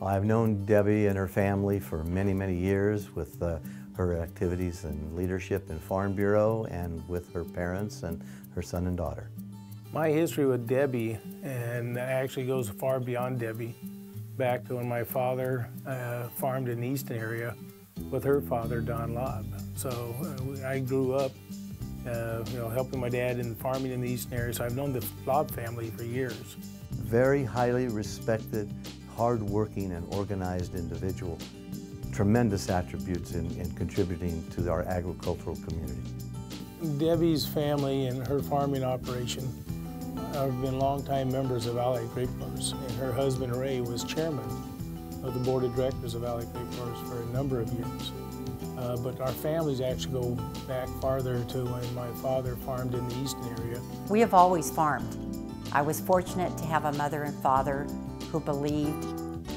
I've known Debbie and her family for many, many years with her activities and leadership in Farm Bureau and with her parents and her son and daughter. My history with Debbie, and that actually goes far beyond Debbie, back to when my father farmed in the eastern area with her father, Don Lobb. So I grew up helping my dad in farming in the eastern area, so I've known the Lobb family for years. Very highly respected, hard-working and organized individual. Tremendous attributes in contributing to our agricultural community. Debbie's family and her farming operation have been longtime members of Allied Grape Growers, and her husband Ray was chairman of the board of directors of Allied Grape Growers for a number of years. But our families actually go back farther to when my father farmed in the eastern area. We have always farmed. I was fortunate to have a mother and father who believed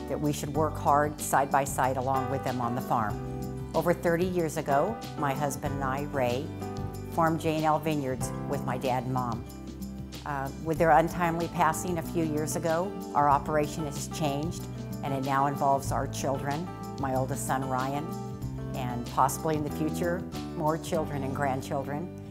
that we should work hard side by side along with them on the farm. Over 30 years ago, my husband and I, Ray, farmed J&L Vineyards with my dad and mom. With their untimely passing a few years ago, our operation has changed, and it now involves our children, my oldest son Ryan, and possibly in the future, more children and grandchildren.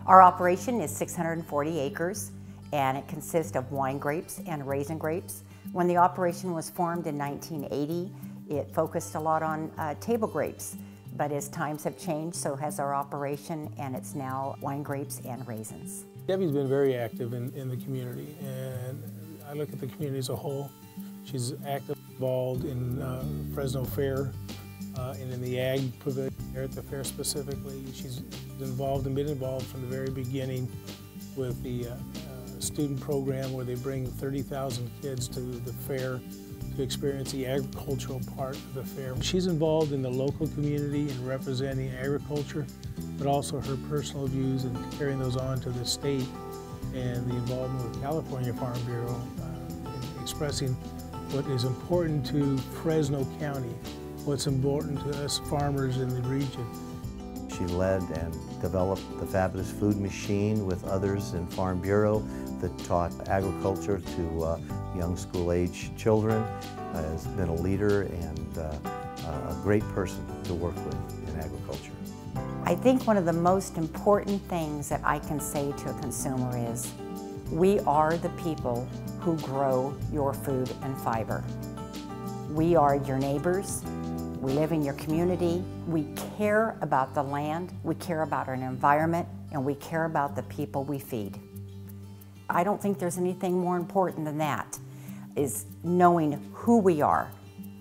Our operation is 640 acres, and it consists of wine grapes and raisin grapes. When the operation was formed in 1980, it focused a lot on table grapes, but as times have changed, so has our operation, and it's now wine grapes and raisins. Debbie's been very active in the community, and I look at the community as a whole. She's actively involved in Fresno Fair and in the Ag Pavilion there at the fair specifically. She's involved and been involved from the very beginning with the student program where they bring 30,000 kids to the fair to experience the agricultural part of the fair. She's involved in the local community and representing agriculture, but also her personal views and carrying those on to the state, and the involvement with California Farm Bureau in expressing what is important to Fresno County, what's important to us farmers in the region. She led and developed the Fabulous Food Machine with others in Farm Bureau that taught agriculture to young school-age children. Has been a leader and a great person to work with in agriculture. I think one of the most important things that I can say to a consumer is, we are the people who grow your food and fiber. We are your neighbors. We live in your community. We care about the land, we care about our environment, and we care about the people we feed. I don't think there's anything more important than that, is knowing who we are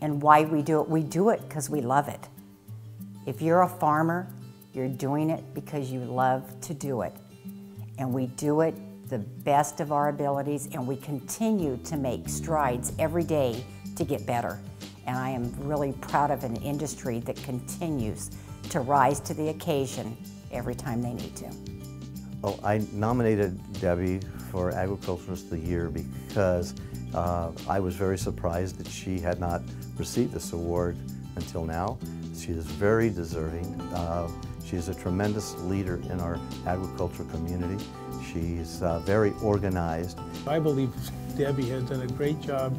and why we do it. We do it because we love it. If you're a farmer, you're doing it because you love to do it. And we do it the best of our abilities, and we continue to make strides every day to get better. And I am really proud of an industry that continues to rise to the occasion every time they need to. Well, I nominated Debbie for Agriculturalist of the Year because I was very surprised that she had not received this award until now. She is very deserving. She is a tremendous leader in our agricultural community. She's very organized. I believe Debbie has done a great job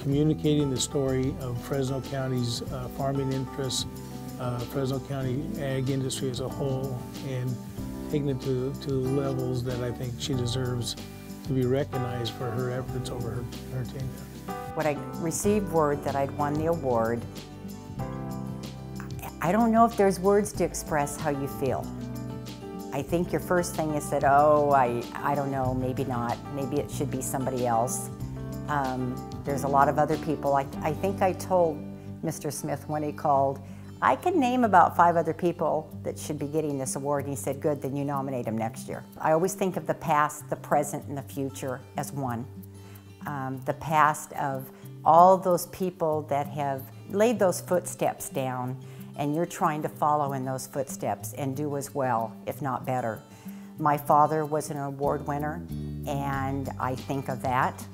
communicating the story of Fresno County's farming interests, Fresno County ag industry as a whole, and taking it to levels that I think she deserves to be recognized for her efforts over her tenure. When I received word that I'd won the award, I don't know if there's words to express how you feel. I think your first thing is that, oh, I don't know, maybe not, maybe it should be somebody else. There's a lot of other people. I think I told Mr. Smith when he called, I can name about 5 other people that should be getting this award, and he said, good, then you nominate them next year. I always think of the past, the present, and the future as one. The past of all those people that have laid those footsteps down, and you're trying to follow in those footsteps and do as well, if not better. My father was an award winner, and I think of that.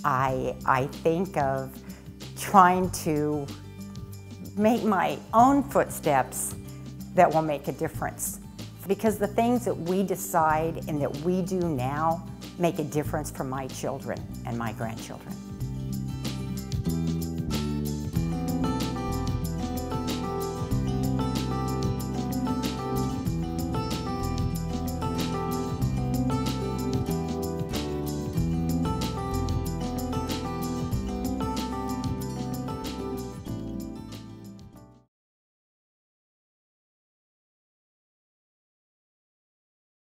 I think of trying to make my own footsteps that will make a difference because the things that we decide and that we do now make a difference for my children and my grandchildren.